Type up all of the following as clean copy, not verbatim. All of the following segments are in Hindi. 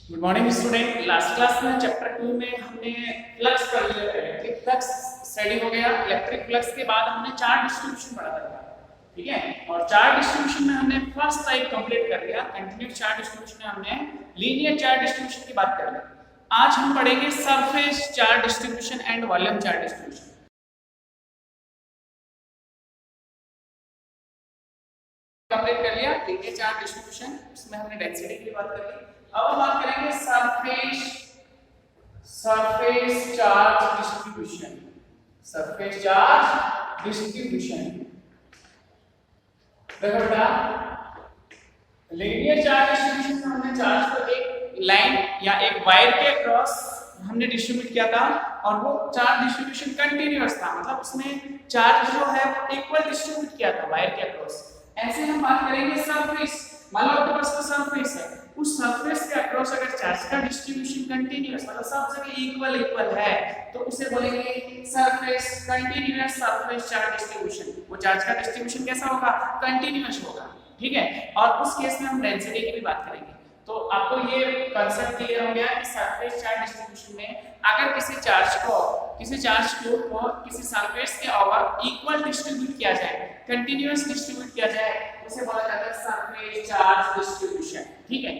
Good morning student. Last class में चैप्टर 2 में हमने फ्लक्स पढ़ लिया था। इलेक्ट्रिक फ्लक्स स्टडी हो गया। इलेक्ट्रिक फ्लक्स के बाद हमने चार्ज डिस्ट्रीब्यूशन पढ़ा था, ठीक है। और चार्ज डिस्ट्रीब्यूशन में हमने फर्स्ट टाइप कंप्लीट कर लिया। कंटिन्यूअस चार्ज डिस्ट्रीब्यूशन में हमने लीनियर चार्ज डिस्ट्रीब्यूशन की बात कर ली। आज हम पढ़ेंगे surface charge distribution and volume charge distribution. Complete कर लिया लीनियर चार्ज डिस्ट्रीब्यूशन, इसमें हमने डेंसिटी की बात कर ली। अब हम बात करेंगे surface charge distribution. Surface charge distribution देखो बेटा, लीनियर चार्ज डिस्ट्रीब्यूशन में हमने चार्ज को एक लाइन या एक वायर के अक्रॉस हमने डिस्ट्रीब्यूट किया था और वो चार्ज डिस्ट्रीब्यूशन कंटीन्यूअस था, मतलब उसमें चार्ज जो है वो इक्वल डिस्ट्रीब्यूट किया था वायर के अक्रॉस। ऐसे हम बात करेंगे सरफेस। मान लो आपके पास सरफेस है, उस सरफेस के अक्रॉस अगर चार्ज का डिस्ट्रीब्यूशन कंटीन्यूअस मतलब सब जगह इक्वल है तो उसे बोलेंगे surface continuous surface charge distribution. वो चार्ज का डिस्ट्रीब्यूशन कैसा होगा? कंटीन्यूअस होगा, ठीक है। और उस केस में हम डेंसिटी की भी बात करेंगे। तो आपको ये कांसेप्ट क्लियर हो गया कि सरफेस चार्ज डिस्ट्रीब्यूशन में अगर किसी चार्ज को किसी सरफेस के ओवर इक्वल डिस्ट्रीब्यूट किया जाए, कंटीन्यूअस डिस्ट्रीब्यूट किया जाए, उसे बोला जाता है सरफेस चार्ज डिस्ट्रीब्यूशन, ठीक है।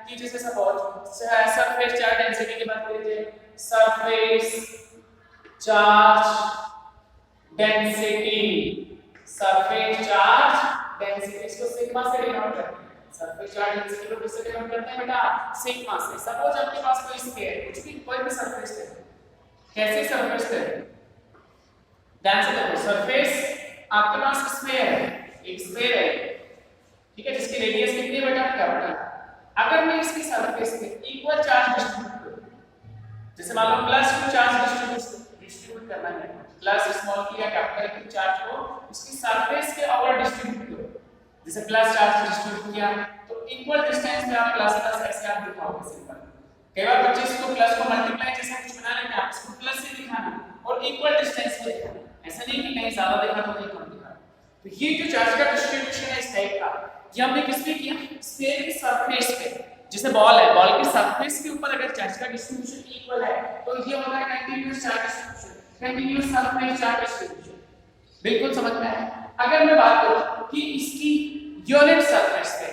कि जैसे सपोज सरफेस चार्ज डेंसिटी की बात करें, surface charge density, surface charge density इसको सिग्मा से डिनोट करते हैं। सरफेस चार्ज डेंसिटी को किससे डिनोट करते हैं बेटा? सिग्मा से। सपोज आपके पास कोई स्फीयर है, कुछ भी कोई भी सरफेस है, कैसी सरफेस है? ध्यान से देखो, सरफेस आपके पास स्फीयर है, एक स्फीयर है, ठीक है, जिसकी रेडियस कितनी है बेटा? कैपिटल। अगर मैं इसकी सरफेस पे इक्वल चार्ज डिस्ट्रीब्यूट करूं, जैसे मान लो प्लस q चार्ज डिस्ट्रीब्यूट करना है, प्लस स्मॉल q या कैपिटल q चार्ज को इसकी सरफेस के ओवर डिस्ट्रीब्यूट करो, जैसे प्लस चार्ज डिस्ट्रीब्यूट किया तो इक्वल डिस्टेंस पे आप प्लस प्लस ऐसे आप दिखाओगे सिंपल। कई बार बच्चे इसको प्लस को मल्टीप्लाई जैसे कुछ बना लेते हैं, आप इसको प्लस से दिखाना और इक्वल डिस्टेंस पे दिखाना, ऐसा नहीं कि कहीं ज्यादा दिखा तो कहीं कम दिखा। तो ये जो चार्ज का डिस्ट्रीब्यूशन है इस टाइप का, ये हमने किस पे किया? स्फीयर की सरफेस पे। जैसे बॉल है, बॉल की सरफेस के ऊपर अगर चार्ज का डिस्ट्रीब्यूशन इक्वल है तो ये होता है continuous charge distribution, continuous surface charge distribution. बिल्कुल समझ में आया? अगर मैं बात करूं कि इसकी यूनिट सरफेस पे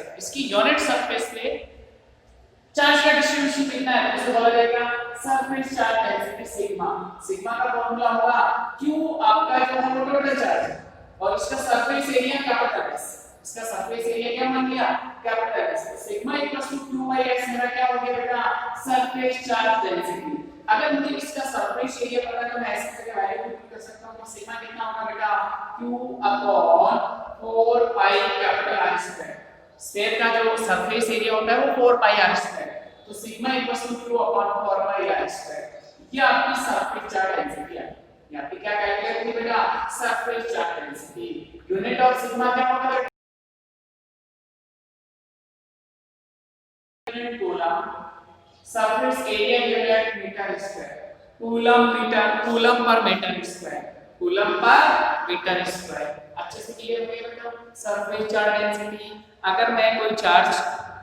चार्ज का डिस्ट्रीब्यूशन कितना है, उसे बोला जाएगा surface charge density sigma. Sigma का फॉर्मूला होगा q आपका जो है वो टोटल चार्ज है और इसका सरफेस एरिया कैपिटल S, इसका सरफेस एरिया क्या मान लिया? Capital S। Sigma equals to q/s मेरा क्या हो गया बेटा? Surface charge density. अगर मुझे इसका सरफेस एरिया पता है तो मैं ऐसे करके वैल्यू पुट कर सकता हूं कि सिग्मा कितना होगा बेटा? q/4 pi capital R square. Sphere का जो सरफेस एरिया होता है वो 4 pi r स्क्वायर, तो sigma equals to q/4 pi r square. ये आपकी सरफेस चार्ज डेंसिटी है। यहाँ पे क्या कैलकुलेट होगी बेटा? Surface charge density. Unit of sigma क्या होगा बेटा? Coulomb. Surface area given at metre square, coulomb per metre square. अच्छे से क्लियर हो गया बेटा? सरफेस चार्ज डेंसिटी, अगर मैं कोई चार्ज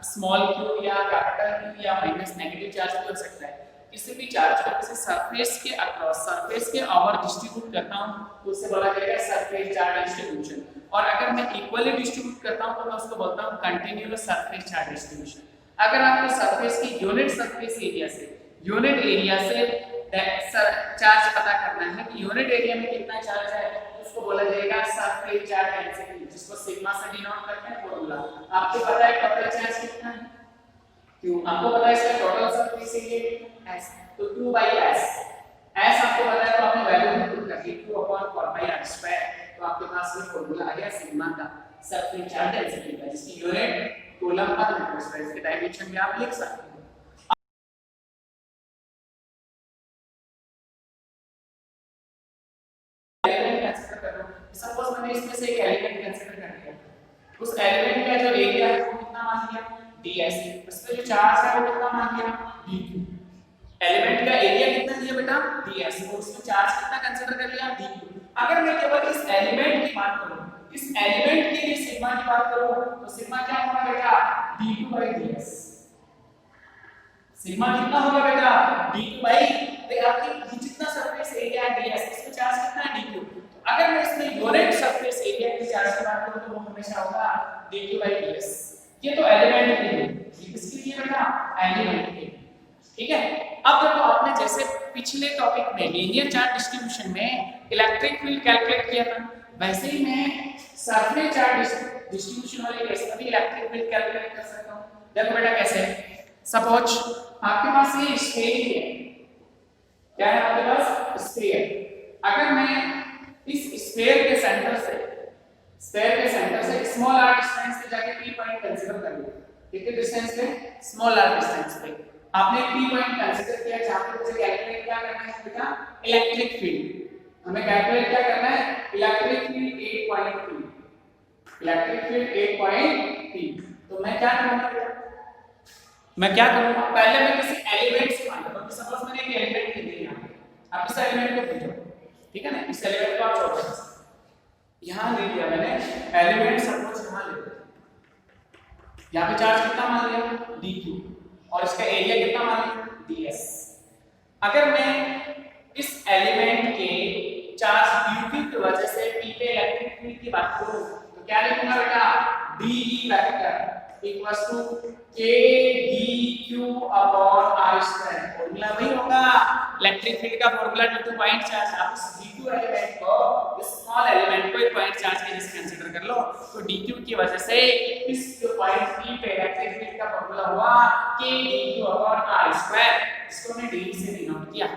स्मॉल q या कैपिटल Q या माइनस नेगेटिव चार्ज भी हो सकता है, किसी भी चार्ज को किसी सरफेस के अक्रॉस सरफेस के ओवर डिस्ट्रीब्यूट करता हूं तो उसे बोला जाएगा सरफेस चार्ज डिस्ट्रीब्यूशन। और अगर मैं इक्वली डिस्ट्रीब्यूट करता हूं तो मैं उसको बोलता हूं कंटीन्यूअस सरफेस चार्ज डिस्ट्रीब्यूशन। अगर आपको सरफेस की यूनिट एरिया से चार्ज पता करना है कि यूनिट एरिया में कितना चार्ज है, उसको बोला जाएगा सरफेस चार्ज डेंसिटी, जिसको सिग्मा से डिनोट करते हैं फॉर्मूला। आपको पता है टोटल चार्ज कितना है? q। आपको पता है इसका टोटल सरफेस एरिया s, तो q/s। s आपको पता है तो आपने वैल्यू पुट कर दी q/4 pi r स्क्वायर, तो आपके पास ये फॉर्मूला आ गया सिग्मा का सरफेस चार्ज डेंसिटी का, जिसकी unit coulomb per metre square. इसके डायमेंशन भी आप लिख सकते हो। सपोज मैंने इसमें से एक एलिमेंट कंसीडर कर लिया, उस एलिमेंट का जो एरिया है वो कितना मान लिया? ds। उस पे जो चार्ज है वो कितना मान लिया? dq। एलिमेंट का एरिया कितना दिया बेटा? ds, और उसमें चार्ज कितना कंसीडर कर लिया? dq। अगर मैं केवल इस एलिमेंट की बात करूं, इस एलिमेंट के लिए सिग्मा की बात करूं तो सिग्मा क्या होगा बेटा d2/ds। सिग्मा कितना होगा बेटा d2 आपकी जितना सरफेस एरिया है ds इसमें चार्ज कितना है dq। तो अगर मैं इसमें यूनिट सरफेस एरिया की चार्ज की बात करूं तो वो हमेशा होगा d2/ds। ये तो एलिमेंट के लिए, ये किसके लिए बेटा एलिमेंट के लिए, ठीक है। अब देखो आपने जैसे पिछले टॉपिक में लीनियर चार्ज डिस्ट्रीब्यूशन में इलेक्ट्रिक फील्ड कैलकुलेट किया था, वैसे ही मैं सरफेस चार्ज डिस्ट्रीब्यूशन वाले केस में भी इलेक्ट्रिक फील्ड कैलकुलेट कर सकता हूं। देखो बेटा कैसे, सपोज आपके पास ये स्फीयर है, क्या है आपके पास स्फीयर। अगर मैं इस स्फीयर के सेंटर से स्मॉल r डिस्टेंस पे जाके p पॉइंट कंसीडर कर लूं, कितने डिस्टेंस पे स्मॉल r डिस्टेंस पे आपने p पॉइंट कंसीडर किया, जहां पे मुझे कैलकुलेट क्या करना है बेटा इलेक्ट्रिक फील्ड। हमें कैलकुलेट क्या करना है electric field 8 point p, electric field 8 point p। तो मैं क्या करूंगा बेटा, मैं क्या करूंगा पहले मैं किसी एलिमेंट से मान लूंगा। सपोज मैंने एक एलिमेंट ले लिया यहां पे, आप इस एलिमेंट को भेजो, ठीक है ना, इस एलिमेंट को आप छोड़ दो, यहां ले लिया मैंने एलिमेंट, सपोज यहां ले लिया, यहां पे चार्ज कितना मान लिया dq और इसका एरिया कितना मान लिया ds। अगर मैं इस एलिमेंट के चार्ज dq की वजह से p पे इलेक्ट्रिक फील्ड की बात करूं तो क्या लिखूंगा बेटा dE vector equals to k dq upon r square. Formula वही होगा इलेक्ट्रिक फील्ड का formula due to point charge. आप इस dq एलिमेंट को, इस स्मॉल एलिमेंट को एक पॉइंट चार्ज के जैसे कंसीडर कर लो, तो dq की वजह से इस जो पॉइंट p पे इलेक्ट्रिक फील्ड का फॉर्मूला हुआ k dq upon r square, इसको हमने d से डिनोट किया।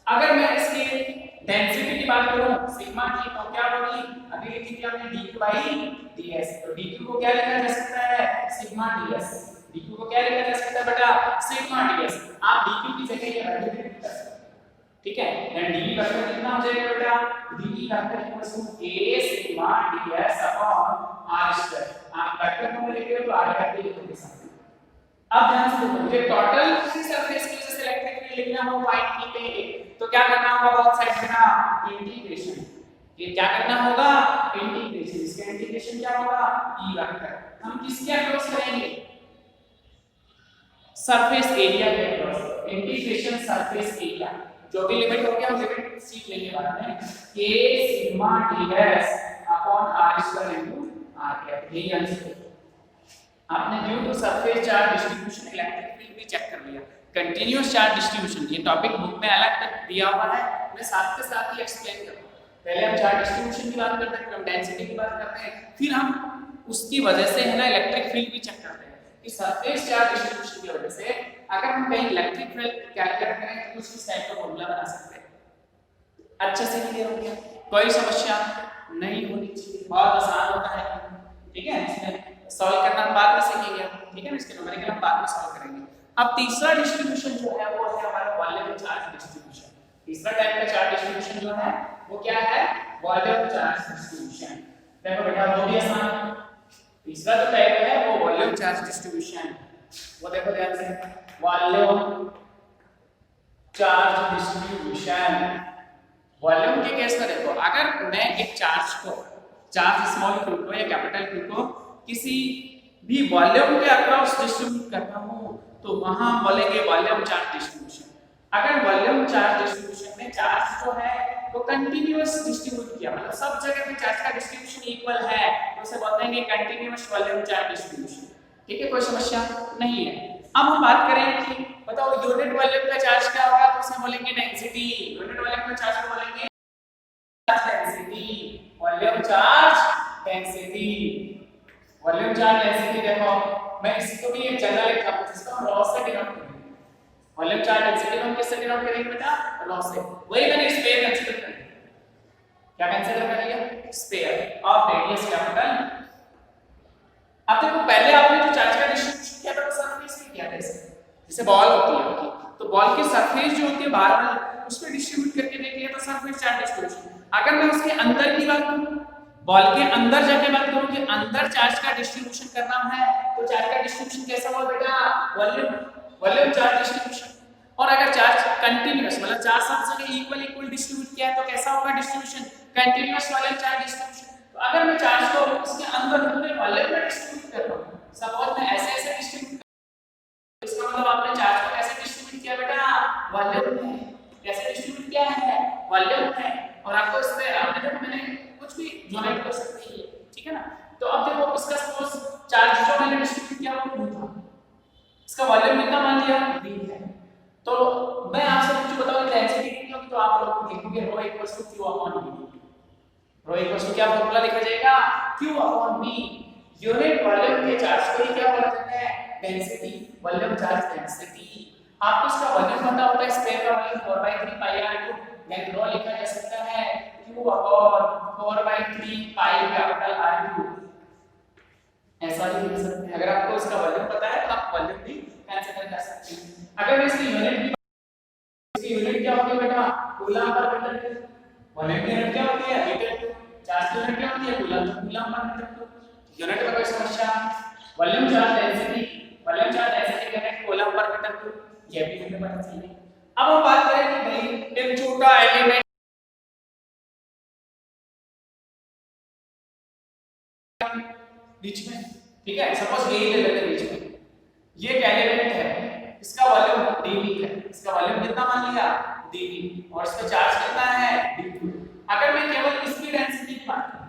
अगर मैं इसकी डेंसिटी की बात करूं सिग्मा की तो क्या होगी, अभी लिखी थी हमने dq/ds, तो dq को क्या लिखा जा सकता है सिग्मा ds। dq को क्या लिखा जा सकता है बेटा सिग्मा ds। आप dq की जगह ये वैल्यू भी लिख सकते हैं, ठीक है। देन d वेक्टर कितना हो जाएगा बेटा d vector equals to a sigma ds upon r square. आप वेक्टर फॉर्म में लिखोगे तो r वेक्टर लिखोगे साथ में। अब ध्यान से देखो, मुझे टोटल सरफेस की वजह से इलेक्ट्रिक फील्ड लिखना हो पॉइंट p पे, तो क्या करना होगा बोथ साइड का इंटीग्रेशन। ये क्या करना होगा इंटीग्रेशन, इसका इंटीग्रेशन क्या होगा e वेक्टर। हम किसके अक्रॉस करेंगे सरफेस एरिया के अक्रॉस, इंटीग्रेशन सरफेस एरिया। जो भी लिमिट हो गया हम लिमिट सीख लेंगे बाद में, k sigma ds upon r square into r cap. यही आंसर है। आपने due to surface charge distribution electric field भी चेक कर लिया। कंटीन्यूअस चार्ज डिस्ट्रीब्यूशन ये टॉपिक बुक में अलग तक दिया हुआ है, मैं साथ के साथ ही एक्सप्लेन करूंगा। पहले हम चार्ज डिस्ट्रीब्यूशन की बात करते हैं, फिर हम डेंसिटी की बात करते हैं, फिर हम उसकी वजह से है ना इलेक्ट्रिक फील्ड भी चेक करते हैं कि सरफेस चार्ज डिस्ट्रीब्यूशन की वजह से अगर हम कहीं इलेक्ट्रिक फील्ड कैलकुलेट करें तो कुछ इस टाइप का फॉर्मूला बना सकते हैं। अच्छे से क्लियर हो गया, कोई समस्या नहीं होनी चाहिए, बहुत आसान होता है, ठीक है। इसमें सॉल्व करना बाद में सीखेंगे, ठीक है ना, इसके न्यूमेरिकल हम बाद में सॉल्व करेंगे। अब तीसरा डिस्ट्रीब्यूशन जो है वो है हमारा वॉल्यूम चार्ज डिस्ट्रीब्यूशन। तीसरा टाइप का चार्ज डिस्ट्रीब्यूशन जो है वो क्या है वॉल्यूम चार्ज डिस्ट्रीब्यूशन। देखो बेटा वो भी आसान, तीसरा जो टाइप है वो वॉल्यूम चार्ज डिस्ट्रीब्यूशन। वो देखो ध्यान से, वॉल्यूम चार्ज डिस्ट्रीब्यूशन। वॉल्यूम के केस में देखो, अगर मैं एक चार्ज को, चार्ज स्मॉल q को या कैपिटल Q को किसी भी वॉल्यूम के अक्रॉस डिस्ट्रीब्यूट करता हूं तो वहां बोलेंगे वॉल्यूम चार्ज डिस्ट्रीब्यूशन। अगर वॉल्यूम चार्ज डिस्ट्रीब्यूशन में चार्ज जो है वो कंटीन्यूअस डिस्ट्रीब्यूट किया, मतलब सब जगह पे चार्ज का डिस्ट्रीब्यूशन इक्वल है, तो उसे बोलते हैं कंटीन्यूअस वॉल्यूम चार्ज डिस्ट्रीब्यूशन, ठीक है, कोई समस्या नहीं है। अब हम बात करें कि बताओ यूनिट वॉल्यूम का चार्ज क्या होगा, तो उसे बोलेंगे डेंसिटी। यूनिट वॉल्यूम का चार्ज को बोलेंगे density, volume charge density. Volume charge density देखो, मैं इसको भी एक जगह लिखा हूं जिसको हम रॉ से डिनोट करेंगे। वॉल्यूम चार्ज डेंसिटी को हम किससे डिनोट करेंगे बेटा रॉ से। वही मैंने स्फीयर कंसीडर कर लिया, क्या कंसीडर कर लिया स्फीयर ऑफ रेडियस कैपिटल। अब देखो पहले आपने जो चार्ज का डिस्ट्रीब्यूशन किया था वो सरफेस पे किया था, जैसे बॉल होती है आपकी, तो बॉल की सरफेस जो होती है बाहर उस पे डिस्ट्रीब्यूट करके देख लिया था सरफेस चार्ज डिस्ट्रीब्यूशन। अगर मैं उसके अंदर की बात करूं, बॉल के अंदर जाके बात करूं कि अंदर चार्ज का डिस्ट्रीब्यूशन करना है, तो चार्ज का डिस्ट्रीब्यूशन कैसा होगा बेटा वॉल्यूम चार्ज डिस्ट्रीब्यूशन। और अगर चार्ज कंटीन्यूअस मतलब चार्ज सब जगह इक्वल डिस्ट्रीब्यूट किया है तो कैसा होगा distribution continuous volume charge distribution. तो अगर मैं चार्ज को इसके अंदर ना। तो अब देखो इसका सपोज चार्ज जो मैंने डिस्ट्रीब्यूट किया वो Q था, इसका वॉल्यूम कितना मान लिया V है। तो मैं आपसे कुछ बताऊं डेंसिटी कितनी होगी, तो आप लोग लिखोगे ρ = Q अपॉन V। ρ = क्या फॉर्मूला लिखा जाएगा, Q upon V। Unit volume के चार्ज को ही क्या बोला जाता है, डेंसिटी, वॉल्यूम चार्ज डेंसिटी। आपको इसका वॉल्यूम पता होता है, स्क्वायर का वॉल्यूम 4/3 पाई r क्यूब, देन ρ लिखा जा सकता है Q अपॉन 4/3 पाई कैपिटल R क्यूब, ऐसा भी लिख सकते हैं। अगर आपको इसका वॉल्यूम पता है तो आप वॉल्यूम भी कंसीडर कर सकते हैं। अगर मैं इसकी यूनिट की, इसकी यूनिट क्या होगी बेटा, कूलम पर मीटर। वॉल्यूम की यूनिट क्या होती है, मीटर। चार्ज की यूनिट क्या होती है, कूलम पर मीटर। यूनिट में कोई समस्या, volume charge density, volume charge density का यूनिट कूलम पर मीटर, ये भी हमें पता चाहिए। अब हम बात करें कि भाई एक छोटा एलिमेंट बीच में, ठीक है, सपोज यही ले लेते हैं बीच में, ये एक एलिमेंट है, इसका वॉल्यूम dv है, इसका वॉल्यूम कितना मान लिया dv, और इसका चार्ज कितना है dq। अगर मैं केवल इसकी डेंसिटी की बात करूं,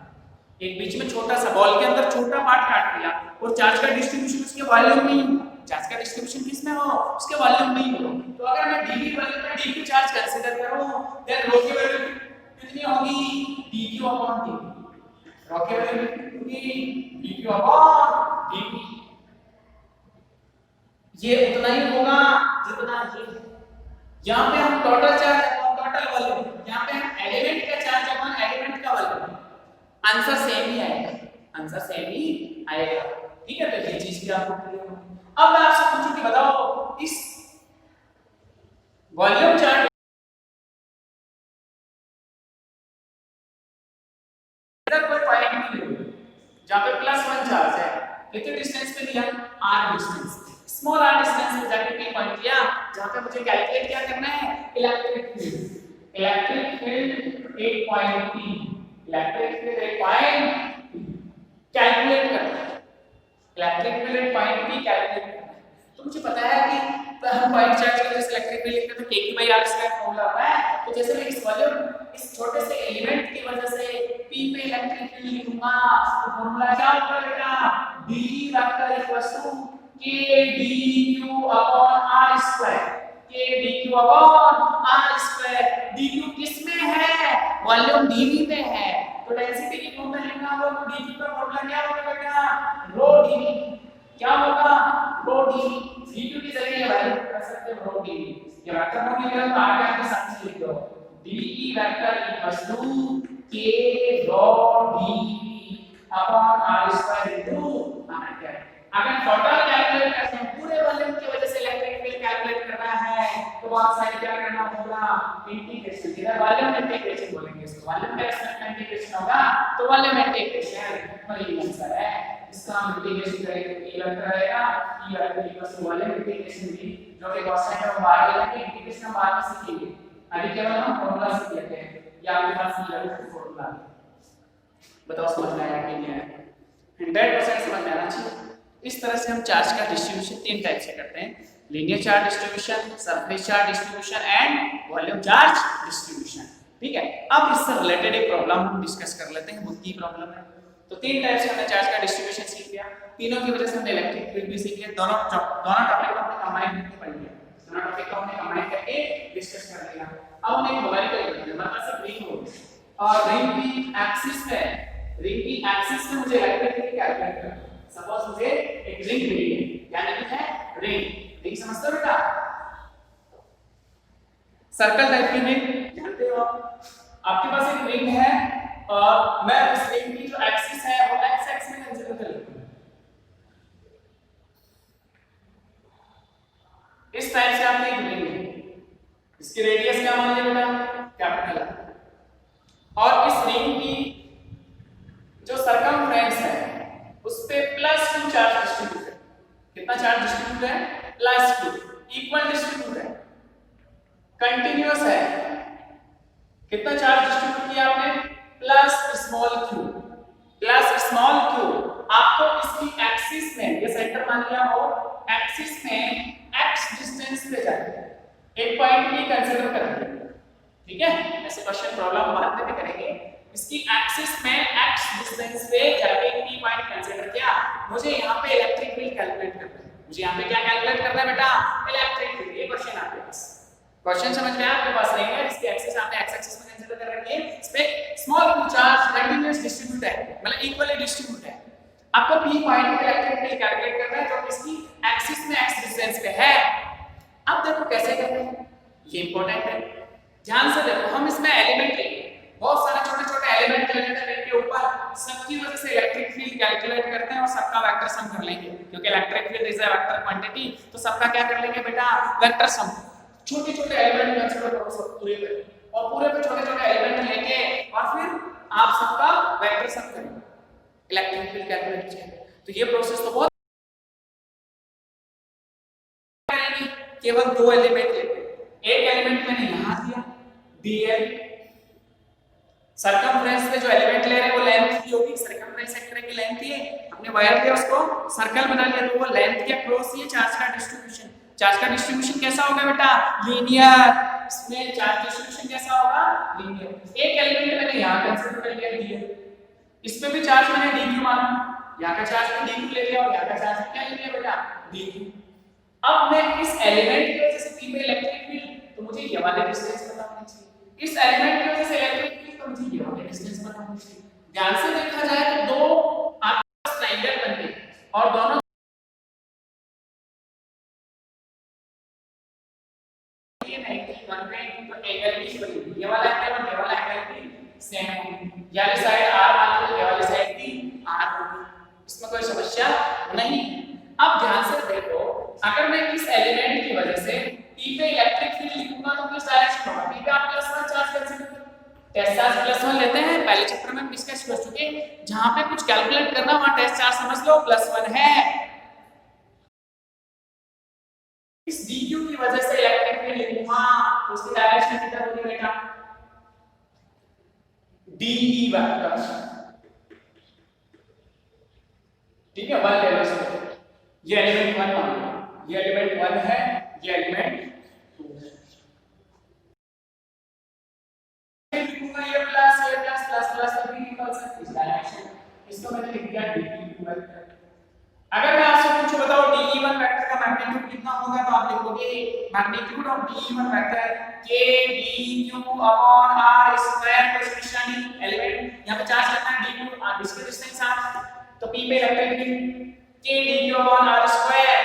एक बीच में छोटा सा बॉल के अंदर छोटा पार्ट काट लिया और चार्ज का डिस्ट्रीब्यूशन उसके वॉल्यूम में ही, चार्ज का डिस्ट्रीब्यूशन किसमें हो, उसके वॉल्यूम में ही हो, तो अगर मैं dv वॉल्यूम में dq चार्ज कंसीडर करूं, देन ρ की वैल्यू कितनी होगी, dq अपॉन dv। ρ की वैल्यू कितनी, dq अपॉन dv। ये उतना ही होगा जितना ये है। यहाँ पे हम total charge upon total volume, यहाँ पे हम एलिमेंट का चार्ज अपॉन एलिमेंट का वॉल्यूम, आंसर सेम ही आएगा, आंसर सेम ही आएगा, ठीक है। तो ये चीज भी आपको क्लियर होगी। अब मैं आपसे पूछूं कि बताओ इस वॉल्यूम चार्ज इधर कोई पॉइंट नहीं है जहां पे +1 चार्ज है, कितने डिस्टेंस पे दिया, r distance, small r distance पे जाके पी पॉइंट लिया, जहां पे मुझे कैलकुलेट क्या करना है, electric field, electric field 8 p, electric field 8 p calculate करना है, इलेक्ट्रिक फील्ड 8 p कैलकुलेट करना है। तो मुझे पता है कि हम पॉइंट चार्ज के जैसे इलेक्ट्रिक फील्ड लिखते हैं तो k/r² फॉर्मूला आता है। तो जैसे मैं इस वॉल्यूम, इस छोटे से एलिमेंट की वजह से p पे इलेक्ट्रिक फील्ड लिखूंगा, तो फॉर्मूला क्या होगा बेटा, d vector k dq upon r², k dq upon r²। dq किस में है, वॉल्यूम dv में है, तो डेंसिटी की फॉर्मूला लिखना होगा, तो dq का फॉर्मूला क्या होगा बेटा, ρ dv, क्या होगा, ρ dv। dq की जगह ये वैल्यू कर सकते हैं ρ dv, ये वेक्टर फॉर्म लिख लो, तो आगे आपके साथ लिख दो dE vector k ρ dv upon r² into r²। अगर टोटल कैलकुलेट करते हैं, पूरे वॉल्यूम की वजह से इलेक्ट्रिक फील्ड कैलकुलेट करना है, तो बहुत सारी क्या करना होगा, इंटीग्रेशन, इधर वॉल्यूम इंटीग्रेशन बोलेंगे इसको, वॉल्यूम का रेस्पेक्ट में इंटीग्रेशन होगा, तो वॉल्यूम इंटीग्रेशन वही आंसर है। इसका हम इंटीग्रेशन करेंगे तो ये वेक्टर आएगा, ये vector equals to volume integration भी, जो कि कॉन्स्टेंट है वो बाद में लेंगे, इंटीग्रेशन हम बाद में सीखेंगे, अभी केवल हम फॉर्मूला सीख लेते हैं। ये आपके पास ये वाला फॉर्मूला, बताओ समझ में आया कि नहीं आया, 100% समझ में आना चाहिए। इस तरह से हम चार्ज का डिस्ट्रीब्यूशन 3 टाइप से करते हैं, linear charge distribution, surface charge distribution and volume charge distribution, ठीक है। अब इससे रिलेटेड एक प्रॉब्लम हम डिस्कस कर लेते हैं, वो की प्रॉब्लम है। तो 3 टाइप से हमने चार्ज का डिस्ट्रीब्यूशन सीख लिया, तीनों की वजह से हमने इलेक्ट्रिक फील्ड भी सीख लिया, दोनों टॉपिक को हमने कंबाइन करके पढ़ लिया, दोनों टॉपिक को हमने कंबाइन करके डिस्कस कर लिया। अब हम एक न्यूमेरिकल करते हैं, मतलब सब रिंग हो और रिंग की एक्सिस पे, रिंग की एक्सिस पे मुझे इलेक्ट्रिक फील्ड कैलकुलेट करना है। सपोज मुझे एक रिंग मिली है, यानी कि है रिंग, रिंग समझते हो बेटा, सर्कल टाइप की रिंग जानते हो आप, आपके पास एक रिंग है और मैं उस रिंग की जो एक्सिस है वो एक्स एक्स में कंसीडर कर लेता हूं, इस टाइप से आपकी एक रिंग है, इसकी रेडियस क्या मान लिया बेटा, कैपिटल है, और इस रिंग की जो सरकमफ्रेंस है उस पे +2 चार्ज डिस्ट्रीब्यूट है, कितना चार्ज डिस्ट्रीब्यूट है, +2, इक्वल डिस्ट्रीब्यूट है, कंटीन्यूअस है, कितना चार्ज डिस्ट्रीब्यूट किया आपने, +q, आपको इसकी एक्सिस में, ये सेंटर मान लिया हो, एक्सिस में x डिस्टेंस पे जाके एक पॉइंट भी कंसीडर करेंगे, ठीक है। ऐसे क्वेश्चन प्रॉब्लम बाद में भी करेंगे, इसकी एक्सिस में x डिस्टेंस पे जाके मुझे यहाँ पे इलेक्ट्रिक फील्ड कैलकुलेट करना है, मुझे यहाँ पे क्या कैलकुलेट करना है बेटा, इलेक्ट्रिक फील्ड। ये क्वेश्चन आपके पास, क्वेश्चन समझ में आपके पास रहेगा, जिसकी एक्सिस आपने एक्स एक्सिस में कंसीडर कर रखी है, इस पे स्मॉल चार्ज कंटीन्यूअस डिस्ट्रीब्यूट है, मतलब इक्वली डिस्ट्रीब्यूट है। आपको p पॉइंट पे इलेक्ट्रिक फील्ड कैलकुलेट करना है जो इसकी एक्सिस में x डिस्टेंस पे है। अब देखो कैसे करते हैं, ये इंपॉर्टेंट है, ध्यान से देखो। हम इसमें एलिमेंट लेंगे, बहुत सारे छोटे-छोटे एलिमेंट ले लेते हैं, के ऊपर सबकी वजह से इलेक्ट्रिक फील्ड कैलकुलेट करते हैं और सबका वेक्टर सम कर लेंगे, क्योंकि electric field is a vector quantity, तो सबका क्या कर लेंगे बेटा, वेक्टर सम। छोटे-छोटे एलिमेंट कंसीडर करो सब पूरे पे, और पूरे पे छोटे-छोटे एलिमेंट लेके और फिर आप सबका वेक्टर सम करेंगे, इलेक्ट्रिक फील्ड कैलकुलेट कीजिए। तो ये प्रोसेस तो बहुत करेंगे, केवल दो एलिमेंट लेते हैं, एक एलिमेंट मैंने यहां दिया dl, सर्कमफ्रेंस पे जो एलिमेंट ले रहे हैं वो लेंथ की होगी, सर्कमफ्रेंस सेक्टर की लेंथ ये, अपने वायर पे उसको सर्कल बना लिया, तो वो लेंथ के अक्रॉस ये चार्ज का डिस्ट्रीब्यूशन। चार्ज का डिस्ट्रीब्यूशन कैसा होगा बेटा, लीनियर। इसमें चार्ज डिस्ट्रीब्यूशन कैसा होगा, लीनियर। एक एलिमेंट मैंने यहां कंसीडर कर लिया dl, इसमें भी चार्ज मैंने dq माना, यहां का चार्ज भी dq ले लिया और यहां का चार्ज क्या ले लिया बेटा, dq। अब मैं इस एलिमेंट की वजह से p पे इलेक्ट्रिक फील्ड, तो मुझे ये वाले डिस्टेंस पता होना चाहिए, इस एलिमेंट की वजह से इलेक्ट्रिक फील्ड, तो मुझे ये वाले डिस्टेंस पता होना चाहिए। ध्यान से देखा जाए तो दो आपके ट्रायंगल बन गए और दोनों ये 91 तो एंगल की बनी, ये वाला एंगल और ये वाला एंगल भी सेम होगी, ये वाली साइड r मान लो, ये वाली साइड भी r होगी, इसमें कोई समस्या नहीं। अब ध्यान से देखो, अगर मैं इस एलिमेंट की वजह से p पे इलेक्ट्रिक फील्ड लिखूंगा तो किस डायरेक्शन होगा, p पे आप +1 चार्ज कंसीडर करो, टेस्ट चार्ज +1 लेते हैं, पहले चैप्टर में हम डिस्कस कर चुके हैं, जहां पे कुछ कैलकुलेट करना वहां टेस्ट चार्ज समझ लो +1 है। इस dq की वजह से इलेक्ट्रिक फील्ड लिखूंगा, उसकी डायरेक्शन कितना होगी बेटा, de वेक्टर, ठीक है, 1 लेवल से। ये एलिमेंट 1 मान लो, ये एलिमेंट 1 है, ये एलिमेंट 2 है, लिखूंगा ये प्लस अभी निकल इस डायरेक्शन, इसको मैंने लिख दिया dq वेक्टर। अगर मैं आपसे पूछूं बताओ de1 वेक्टर का मैग्नीट्यूड कितना होगा, तो आप लिखोगे magnitude of de1 vector k dq upon r square plus निशानी एलिमेंट, यहां पे चार्ज कितना है dq, r इसके डिस्टेंस r, तो p पे electric field k dq upon r square,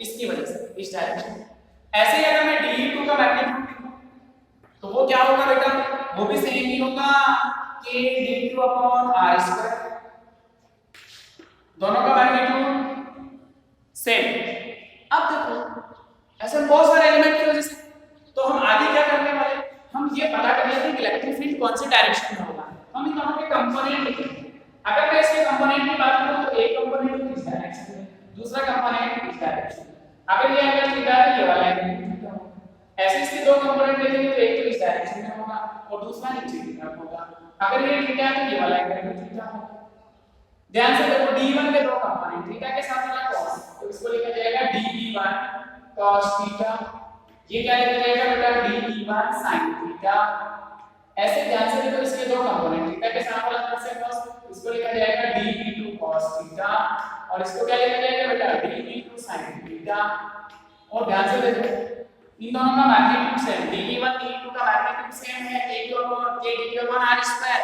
इसकी वजह से इस डायरेक्शन। ऐसे ही अगर मैं de2 का मैग्नीट्यूड लिखूं तो वो क्या होगा बेटा, वो भी सेम ही होगा, k dq upon r square, दोनों का मैग्नीट्यूड सेम। अब देखो ऐसे बहुत सारे एलिमेंट की वजह से, तो हम आगे क्या करने वाले, हम ये पता कर लेते हैं कि इलेक्ट्रिक फील्ड कौन से डायरेक्शन में होगा, हम इन दोनों के कंपोनेंट लिखेंगे। अगर मैं इसके कंपोनेंट की बात करूं तो एक कंपोनेंट इस डायरेक्शन में, दूसरा कंपोनेंट इस डायरेक्शन में, अगर ये एंगल थीटा है ये वाला एंगल थीटा होगा, ऐसे इसके दो कंपोनेंट लिखेंगे तो एक तो इस डायरेक्शन में होगा और दूसरा नीचे की तरफ होगा, अगर ये थीटा है तो ये वाला एंगल थीटा होगा। ध्यान से देखो d1 के दो कंपोनेंट थीटा के साथ वाला cos, तो इसको लिखा जाएगा dv1 cos थीटा, ये क्या लिखा जाएगा बेटा dv1 sin थीटा। ऐसे ध्यान से देखो इसके दो कंपोनेंट थीटा के साथ वाला cos है cos, इसको लिखा जाएगा dv2 cos थीटा और इसको क्या लिखा जाएगा बेटा dv2 sin थीटा। और ध्यान से देखो इन दोनों का मैग्नीट्यूड सेम, dv1 dv2 का मैग्नीट्यूड सेम है, a की ओर k dq upon r square,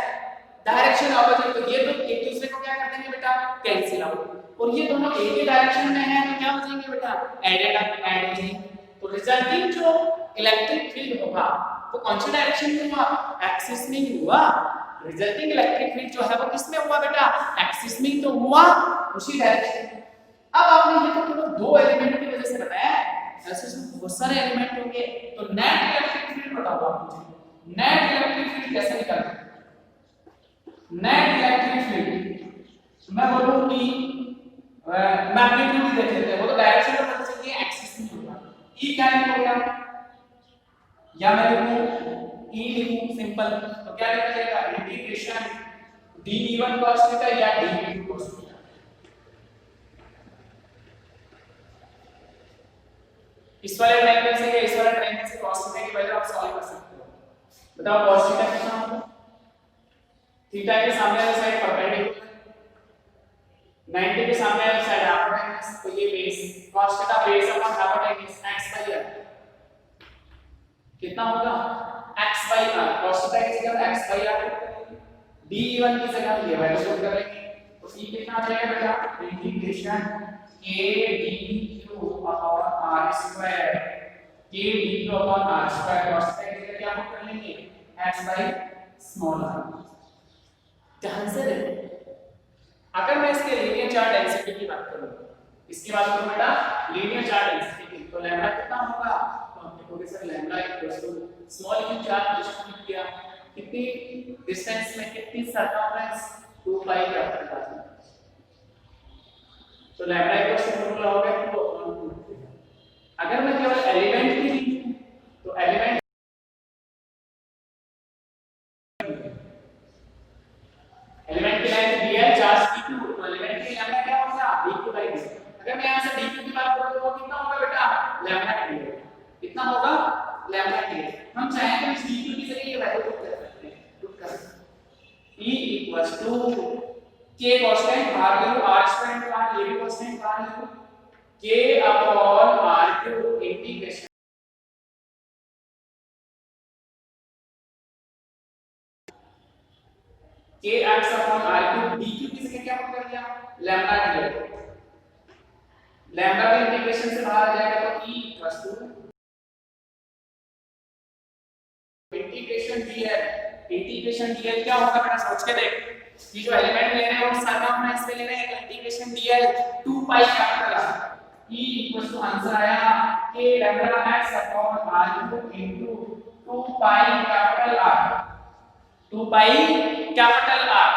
direction opposite, तो ये तो एक दूसरे को क्या कर देंगे बेटा, कैंसिल आउट, और ये दोनों एक ही डायरेक्शन में है तो क्या हो जाएंगे बेटा, ऐड हो जाएंगे। तो रिजल्टिंग जो इलेक्ट्रिक फील्ड होगा वो कौन सी डायरेक्शन में हुआ, एक्सिस में ही हुआ। रिजल्टिंग इलेक्ट्रिक फील्ड जो है वो किस में हुआ बेटा, एक्सिस में ही तो हुआ, उसी डायरेक्शन में। अब आपने ये तो केवल दो एलिमेंट की वजह से बताया, ऐसे इसमें बहुत सारे एलिमेंट होंगे, तो नेट इलेक्ट्रिक फील्ड बताओ आप मुझे, नेट इलेक्ट्रिक फील्ड कैसे निकालते हैं। नेट इलेक्ट्रिक फील्ड मैं बोलूं कि मैग्नीट्यूड देख लेते हैं, वो तो डायरेक्शन में पता चल गया, एक्सिस में होगा। ई क्या लिखोगे या मैं लिखूं ई लिखूं सिंपल, तो क्या लिखा जाएगा इंटीग्रेशन dv1 cos थीटा या dv2 cos थीटा। इस वाले ट्रायंगल से या इस वाले ट्रायंगल से cos थीटा की वैल्यू आप सॉल्व कर सकते हो। बताओ cos थीटा कितना होगा, थीटा के सामने वाली साइड परपेंडिकुलर, 90 के सामने वाली साइड हाइपोटेन्यूज, तो ये base cos theta base upon hypotenuse x by r कितना होगा x by r। cos theta की जगह x बाय r d1 की जगह ये वैल्यू पुट कर लेंगे, तो e कितना आ जाएगा बेटा integration k dq upon r square k dq upon r square. cos theta की जगह क्या पुट कर लेंगे x बाय स्मॉल r। ध्यान से देखो, अगर मैं इसके लीनियर चार्ज डेंसिटी की बात करूं, इसकी बात करूं बेटा लीनियर चार्ज डेंसिटी की, तो लैम्डा कितना होगा, तो हम लिखोगे sir lambda equals to small q charge distribute किया कितनी डिस्टेंस में, कितनी सरकमफ्रेंस 2 पाई कैपिटल R। तो लैम्डा इक्वल्स टू फॉर्मूला हो गया 2/2। अगर मैं केवल एलिमेंट की लिखूं तो एलिमेंट की लेंथ dl चार्ज dq, तो एलिमेंट की लैम्डा क्या होगा dq बाय d। अगर मैं यहां से dq की बात करूं तो कितना होगा बेटा लैम्डा dl, कितना होगा लैम्डा dl। हम चाहें तो इस dq की जगह ये वैल्यू पुट कर सकते हैं, पुट कर e equals to k constant बाहर ले लो, r स्क्वायर इनटू r, ये भी कांस्टेंट बाहर ले लो, k upon r cube integration kx upon r cube dq की जगह क्या पुट कर दिया लैम्डा dl। लैम्डा का इंटीग्रेशन से बाहर आ जाएगा तो e equals to integration dl। Integration dl क्या होगा बेटा सोच के देख, ये जो एलिमेंट ले रहे हैं वो सरकमफ्रेंस पे ले रहे हैं, तो integration dl 2 pi capital R e equals to answer आया k lambda x upon r cube into 2 pi capital R, 2 pi capital R,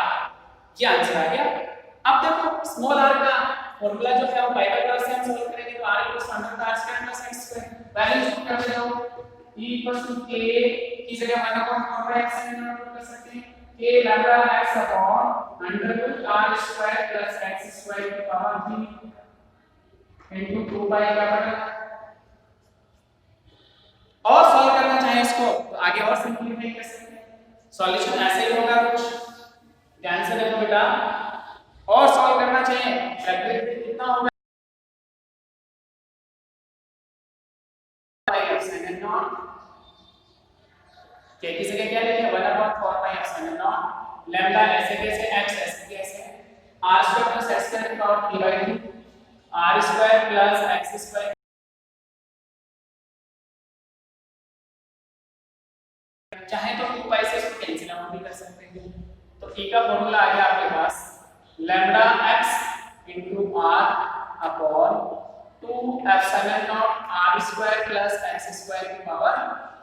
ये आंसर आ गया। अब देखो स्मॉल r का फार्मूला जो है वो पाई बाय r से हम सॉल्व करेंगे, तो r equals to under r square plus x square, value put कर देना हो e इक्वल्स टू k की जगह 1/4 x से पुट कर सकते हैं, k lambda x upon under root r square plus x square की power v into 2 pi capital. और सॉल्व करना चाहे इसको तो आगे और सिंपलीफाई कर सकते हैं, सॉल्यूशन ऐसे ही होगा कुछ, ध्यान से देखो बेटा। और सॉल्व करना चाहिए कैलकुलेट कितना होगा पाई एप्सिलॉन नॉट, k की जगह क्या लिखे 1/4 पाई एप्सिलॉन नॉट लैम्डा ऐसे कैसे x ऐसे कैसे r square plus x square की power 3/2 r square plus x square, चाहे तो 2 पाई से इसको कैंसिल आउट भी कर सकते हैं। तो e का फार्मूला आ गया आपके पास lambda x into r upon 2 epsilon nought r square plus x square की पावर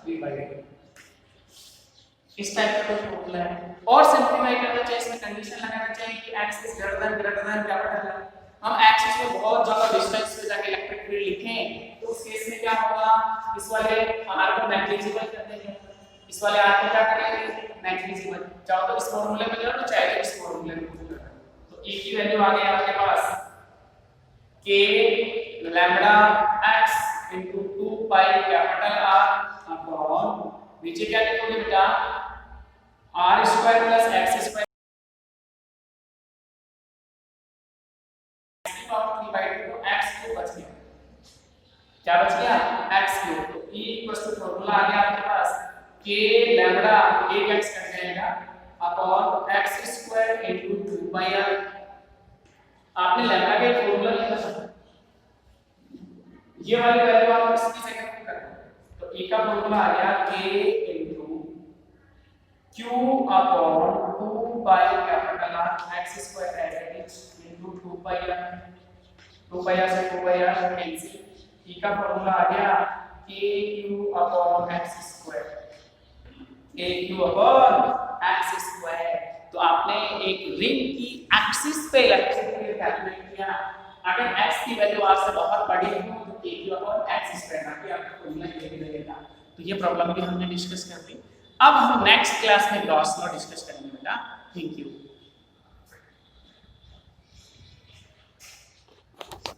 3/2। इस टाइप का कोई फार्मूला है। और सिंपलीफाई करना चाहिए, इसमें कंडीशन लगाना चाहिए कि x is greater than capital R। हम एक्सिस को बहुत ज्यादा डिस्टेंस पे जाके इलेक्ट्रिक फील्ड लिखें तो उस केस में क्या होगा, इस वाले r को नेग्लिजिबल कर देंगे, इस वाले r को क्या करेंगे नेग्लिजिबल, चाहो तो इस फार्मूले में ले लो चाहे तो इस फार्मूले में ले लो। तो e की वैल्यू आ गई आपके पास k lambda x into 2 pi capital R upon नीचे क्या लिखोगे बेटा r square plus x square x cube बच गया, क्या बच गया x क्यूब। तो e इक्वल्स टू फार्मूला आ गया आपके पास k लैम्डा 1x कट जाएगा upon x square into 2 pi r। आपने लैम्डा का फार्मूला लिखा था, ये वाली वैल्यू आप इसकी जगह पुट कर दो, तो e का फार्मूला आ गया k into q upon 2 pi capital R x square as it is into 2 pi r, 2 pi r से 2 पाई r कैंसिल, e का फार्मूला आ गया kq upon x square, kq upon x square. तो आपने एक रिंग की एक्सिस पे इलेक्ट्रिक फील्ड कैलकुलेट किया, अगर x की वैल्यू r से बहुत बड़ी हो तो kq अपॉन x स्क्वायर बाकी आपको फार्मूला ये भी लगेगा। तो ये प्रॉब्लम भी हमने डिस्कस कर ली। अब हम नेक्स्ट क्लास में गॉस लॉ डिस्कस करेंगे बेटा। Thank you.